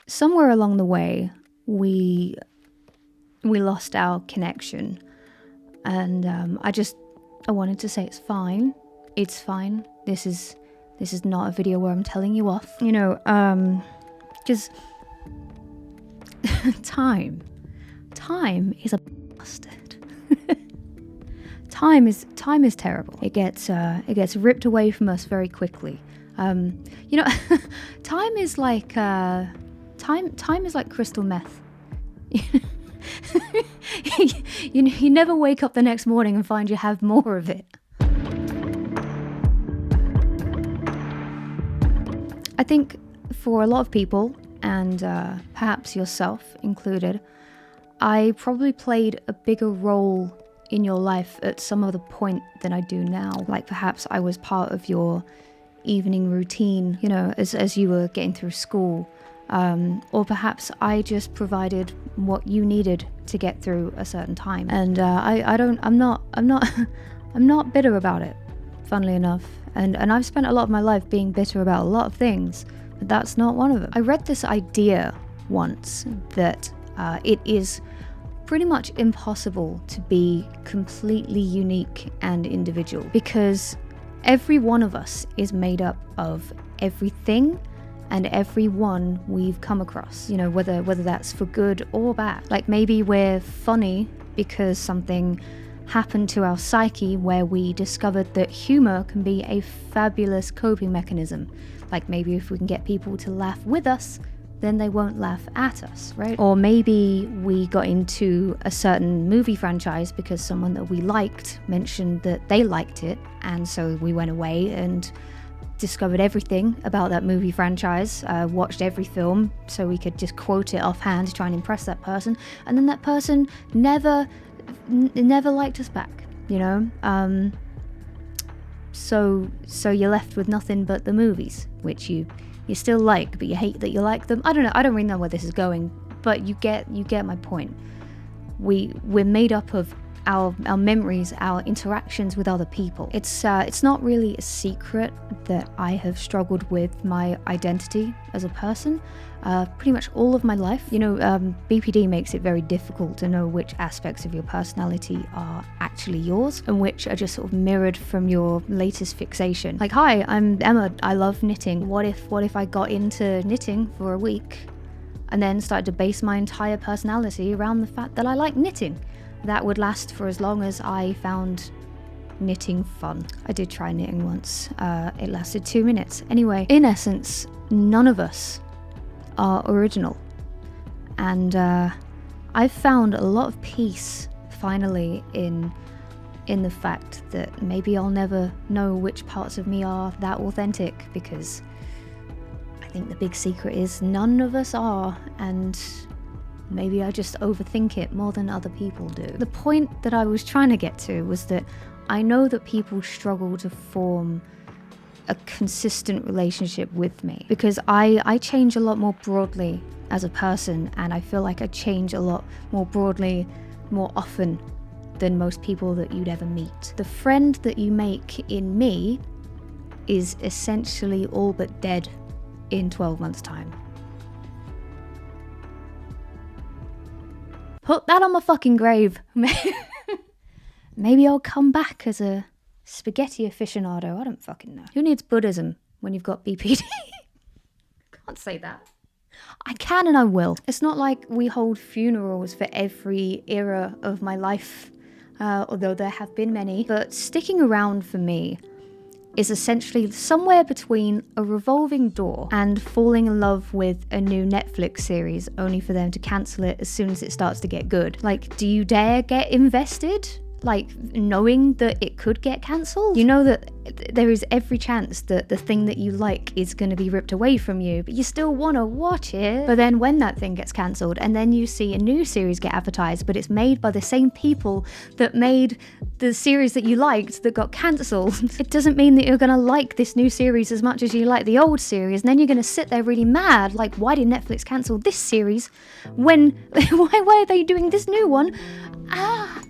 Somewhere along the way, we lost our connection, and I wanted to say it's fine. It's fine. This is not a video where I'm telling you off. You know, just time is a bastard. Time is terrible. It gets ripped away from us very quickly. You know, time is like crystal meth. You never wake up the next morning and find you have more of it. I think for a lot of people, and perhaps yourself included, I probably played a bigger role in your life at some other point than I do now. Like perhaps I was part of your evening routine, you know, as you were getting through school. Or perhaps I just provided what you needed to get through a certain time. And I'm not bitter about it, funnily enough. And I've spent a lot of my life being bitter about a lot of things, but that's not one of them. I read this idea once that it is pretty much impossible to be completely unique and individual, because every one of us is made up of everything and everyone we've come across, you know, whether that's for good or bad. Like maybe we're funny because something happened to our psyche where we discovered that humor can be a fabulous coping mechanism. Like maybe if we can get people to laugh with us, then they won't laugh at us, right? Or maybe we got into a certain movie franchise because someone that we liked mentioned that they liked it, and so we went away and discovered everything about that movie franchise, watched every film so we could just quote it offhand to try and impress that person, and then that person never liked us back, you know? So you're left with nothing but the movies, which you still like, but you hate that you like them. I don't know, I don't really know where this is going, but you get my point. We're made up of our memories, our interactions with other people. It's not really a secret that I have struggled with my identity as a person pretty much all of my life. You know, BPD makes it very difficult to know which aspects of your personality are actually yours and which are just sort of mirrored from your latest fixation. Like, hi, I'm Emma, I love knitting. What if I got into knitting for a week and then started to base my entire personality around the fact that I like knitting? That would last for as long as I found knitting fun. I did try knitting once. It lasted 2 minutes. Anyway, in essence, none of us are original. And I've found a lot of peace, finally, in the fact that maybe I'll never know which parts of me are that authentic, because I think the big secret is none of us are, and maybe I just overthink it more than other people do. The point that I was trying to get to was that I know that people struggle to form a consistent relationship with me, because I change a lot more broadly as a person, and I feel like I change a lot more broadly, more often than most people that you'd ever meet. The friend that you make in me is essentially all but dead in 12 months' time. Put that on my fucking grave. Maybe I'll come back as a spaghetti aficionado. I don't fucking know. Who needs Buddhism when you've got BPD? Can't say that. I can and I will. It's not like we hold funerals for every era of my life, although there have been many. But sticking around for me is essentially somewhere between a revolving door and falling in love with a new Netflix series only for them to cancel it as soon as it starts to get good. Like, do you dare get invested? Like, knowing that it could get cancelled? You know that there is every chance that the thing that you like is going to be ripped away from you, but you still want to watch it. But then when that thing gets cancelled and then you see a new series get advertised, but it's made by the same people that made the series that you liked that got cancelled, it doesn't mean that you're going to like this new series as much as you like the old series. And then you're going to sit there really mad, like, why did Netflix cancel this series when why are they doing this new one?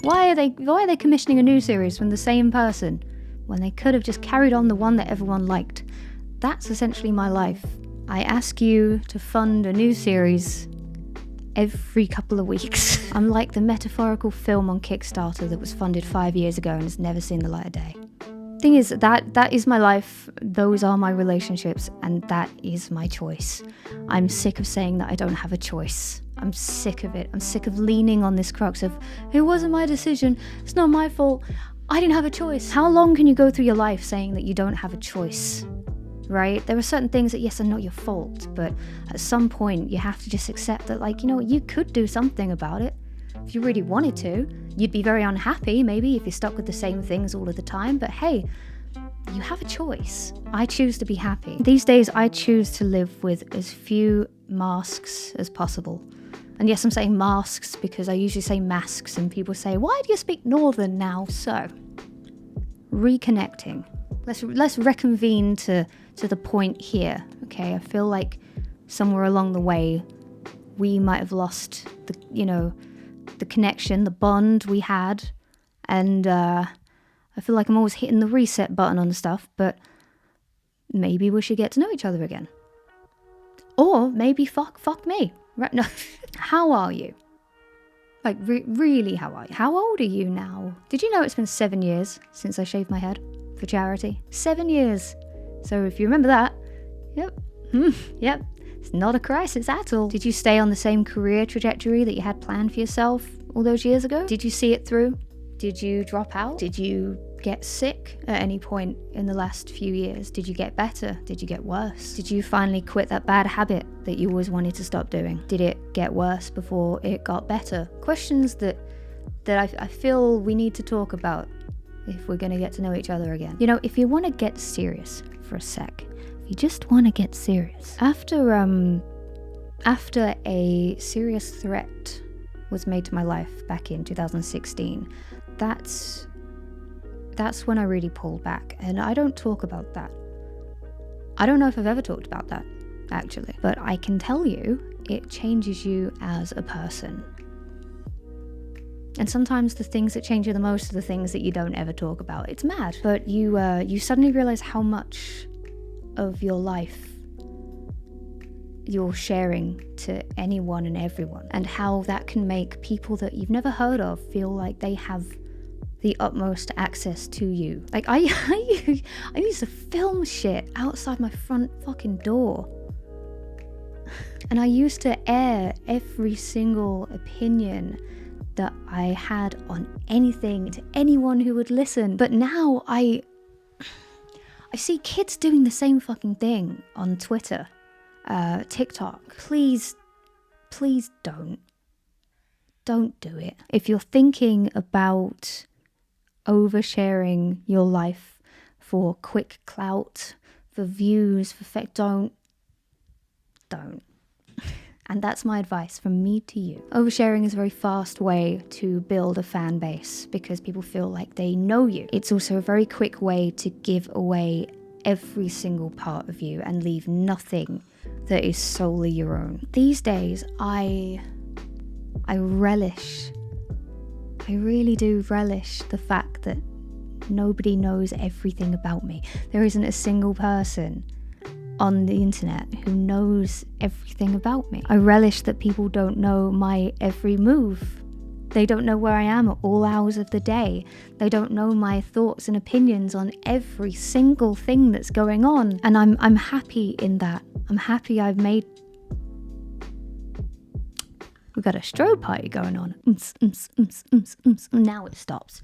Why are they commissioning a new series from the same person when they could have just carried on the one that everyone liked? That's essentially my life I ask you to fund a new series every couple of weeks. I'm like the metaphorical film on Kickstarter that was funded 5 years ago and has never seen the light of day. Thing is, that is my life, those are my relationships, and that is my choice. I'm sick of saying that I don't have a choice. I'm sick of it. I'm sick of leaning on this crux of, it wasn't my decision, it's not my fault, I didn't have a choice. How long can you go through your life saying that you don't have a choice? Right? There are certain things that, yes, are not your fault, but at some point you have to just accept that, like, you know what, you could do something about it. If you really wanted to, you'd be very unhappy maybe if you're stuck with the same things all of the time, but hey, you have a choice. I choose to be happy. These days I choose to live with as few masks as possible. And yes, I'm saying masks because I usually say masks and people say, why do you speak northern now? So, reconnecting. Let's reconvene to the point here, okay? I feel like somewhere along the way we might have lost the connection, the bond we had, and I feel like I'm always hitting the reset button on stuff, but maybe we should get to know each other again. Or maybe fuck me. Right? No. How are you? Like, really, how are you? How old are you now? Did you know it's been 7 years since I shaved my head for charity? 7 years. So if you remember that, yep. It's not a crisis at all. Did you stay on the same career trajectory that you had planned for yourself all those years ago? Did you see it through? Did you drop out? Did you get sick at any point in the last few years? Did you get better? Did you get worse? Did you finally quit that bad habit that you always wanted to stop doing? Did it get worse before it got better? Questions that I feel we need to talk about if we're going to get to know each other again. You know, if you want to get serious for a sec, you just want to get serious. After a serious threat was made to my life back in 2016, that's when I really pulled back, and I don't talk about that. I don't know if I've ever talked about that, actually, but I can tell you it changes you as a person. And sometimes the things that change you the most are the things that you don't ever talk about. It's mad, but you suddenly realize how much of your life you're sharing to anyone and everyone, and how that can make people that you've never heard of feel like they have the utmost access to you. Like I used to film shit outside my front fucking door, and I used to air every single opinion that I had on anything to anyone who would listen. But now I see kids doing the same fucking thing on Twitter, TikTok. Please don't do it. If you're thinking about oversharing your life for quick clout, for views, don't. And that's my advice from me to you. Oversharing is a very fast way to build a fan base because people feel like they know you. It's also a very quick way to give away every single part of you and leave nothing that is solely your own. These days, I really do relish the fact that nobody knows everything about me. There isn't a single person on the internet who knows everything about me. I relish that people don't know my every move. They don't know where I am at all hours of the day. They don't know my thoughts and opinions on every single thing that's going on. And I'm happy in that. I'm happy I've made... We've got a strobe party going on. Now it stops.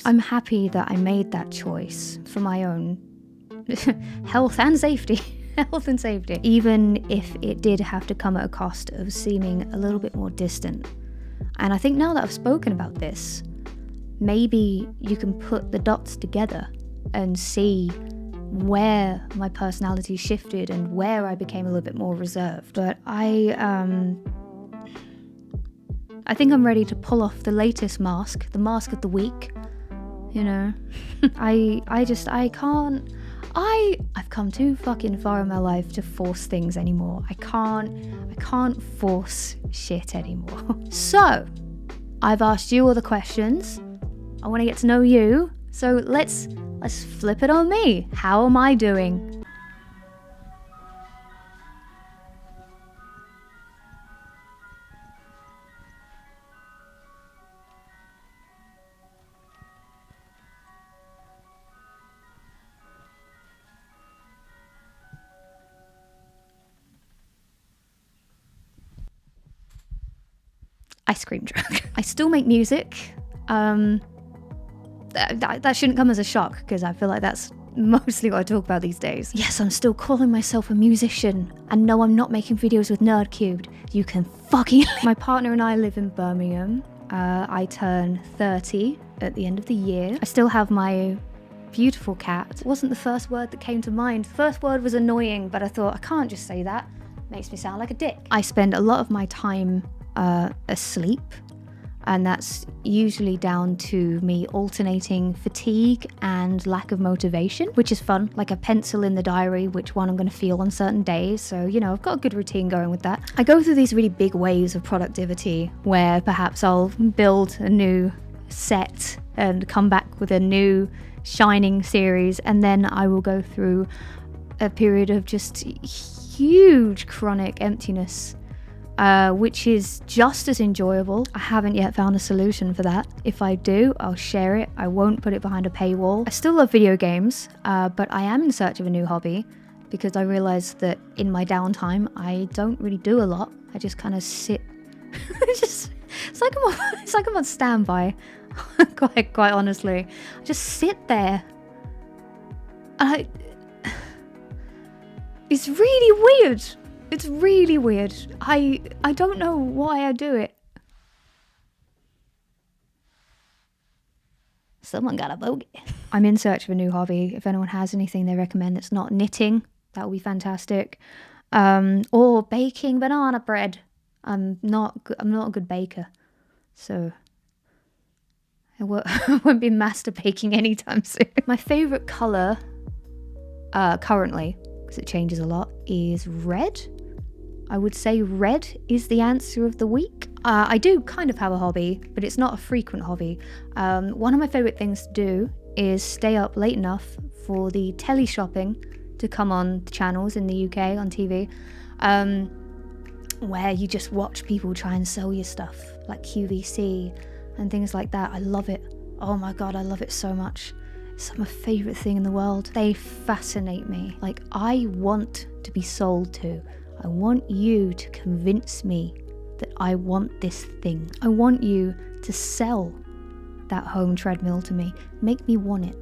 I'm happy that I made that choice for my own health and safety. Even if it did have to come at a cost of seeming a little bit more distant. And I think now that I've spoken about this, maybe you can put the dots together and see where my personality shifted and where I became a little bit more reserved. But I think I'm ready to pull off the latest mask, the mask of the week. You know, I've come too fucking far in my life to force things anymore. I can't force shit anymore. So, I've asked you all the questions. I want to get to know you. So let's flip it on me. How am I doing? ice cream truck. I still make music. That shouldn't come as a shock, because I feel like that's mostly what I talk about these days. Yes, I'm still calling myself a musician, and no, I'm not making videos with Nerd Cubed. You can fucking... My partner and I live in Birmingham. I turn 30 at the end of the year. I still have my beautiful cat. It wasn't the first word that came to mind. The first word was annoying, but I thought, I can't just say that. Makes me sound like a dick. I spend a lot of my time asleep, and that's usually down to me alternating fatigue and lack of motivation, which is fun. Like a pencil in the diary, which one I'm going to feel on certain days. So, you know, I've got a good routine going with that. I go through these really big waves of productivity where perhaps I'll build a new set and come back with a new shining series, and then I will go through a period of just huge chronic emptiness, which is just as enjoyable. I haven't yet found a solution for that. If I do, I'll share it. I won't put it behind a paywall. I still love video games, but I am in search of a new hobby, because I realized that in my downtime, I don't really do a lot. I just kind of sit. It's like I'm on standby. quite honestly. I just sit there. It's really weird. It's really weird. I don't know why I do it. Someone got a bogey. I'm in search of a new hobby. If anyone has anything they recommend that's not knitting, that would be fantastic. Or baking banana bread. I'm not a good baker, so I won't be master baking anytime soon. My favorite color, currently, because it changes a lot, is red. I would say red is the answer of the week. I do kind of have a hobby, but it's not a frequent hobby. One of my favorite things to do is stay up late enough for the telly shopping to come on the channels in the UK on TV, where you just watch people try and sell you stuff, like QVC and things like that. I love it. Oh my god, I love it so much. It's my favourite thing in the world. They fascinate me. Like, I want to be sold to. I want you to convince me that I want this thing. I want you to sell that home treadmill to me. Make me want it.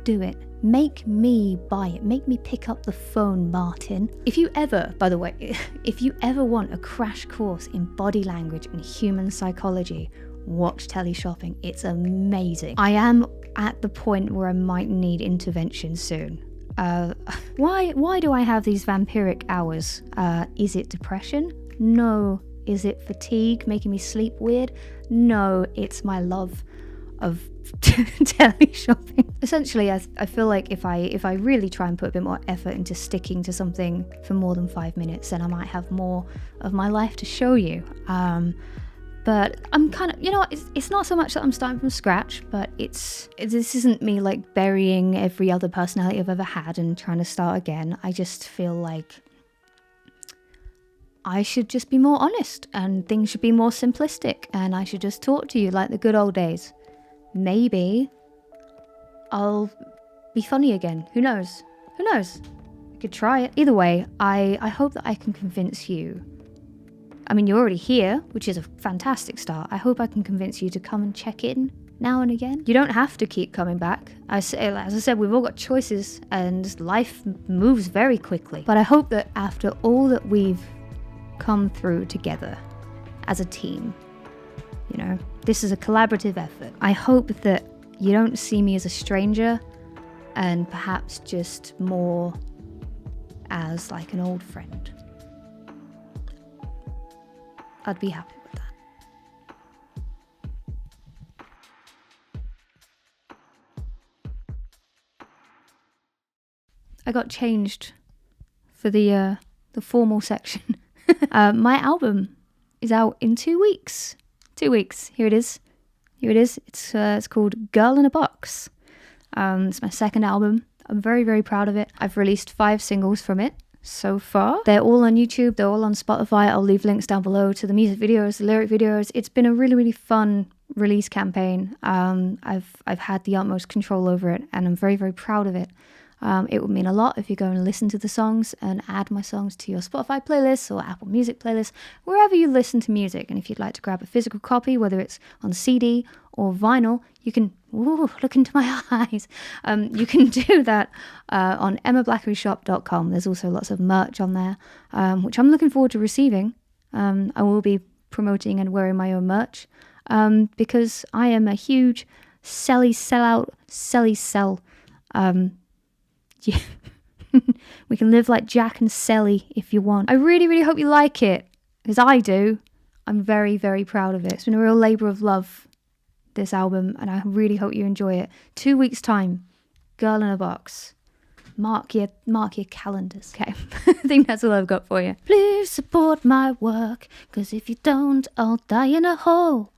Do it. Make me buy it. Make me pick up the phone, Martin. If you ever, by the way, if you ever want a crash course in body language and human psychology, watch telly shopping. It's amazing. I am at the point where I might need intervention soon. Why do I have these vampiric hours? Is it depression? No. Is it fatigue making me sleep weird? No, it's my love of telly shopping. Essentially, I feel like if I really try and put a bit more effort into sticking to something for more than 5 minutes, then I might have more of my life to show you. But I'm kind of, it's not so much that I'm starting from scratch, but this isn't me like burying every other personality I've ever had and trying to start again. I just feel like I should just be more honest, and things should be more simplistic, and I should just talk to you like the good old days. Maybe I'll be funny again. Who knows? Who knows? I could try it. Either way, I hope that I can convince you. I mean, you're already here, which is a fantastic start. I hope I can convince you to come and check in now and again. You don't have to keep coming back. As I said, we've all got choices, and life moves very quickly. But I hope that after all that we've come through together as a team, this is a collaborative effort. I hope that you don't see me as a stranger, and perhaps just more as like an old friend. I'd be happy with that. I got changed for the formal section. My album is out in 2 weeks. 2 weeks. Here it is. It's called Girl in a Box. It's my second album. I'm very, very proud of it. I've released 5 singles from it so far. They're all on YouTube. They're all on Spotify. I'll leave links down below to the music videos, the lyric videos. It's been a really, really fun release campaign. I've had the utmost control over it, and I'm very, very proud of it. It would mean a lot if you go and listen to the songs and add my songs to your Spotify playlist or Apple Music playlist, wherever you listen to music. And if you'd like to grab a physical copy, whether it's on CD or vinyl, you can, look into my eyes. You can do that on emmablackeryshop.com. There's also lots of merch on there, which I'm looking forward to receiving. I will be promoting and wearing my own merch because I am a huge selly sell. Yeah. We can live like Jack and Selly if you want. I really, really hope you like it, because I do. I'm very, very proud of it. It's been a real labour of love, this album, and I really hope you enjoy it. 2 weeks' time, Girl in a Box. Mark your calendars. Okay, I think that's all I've got for you. Please support my work, because if you don't, I'll die in a hole.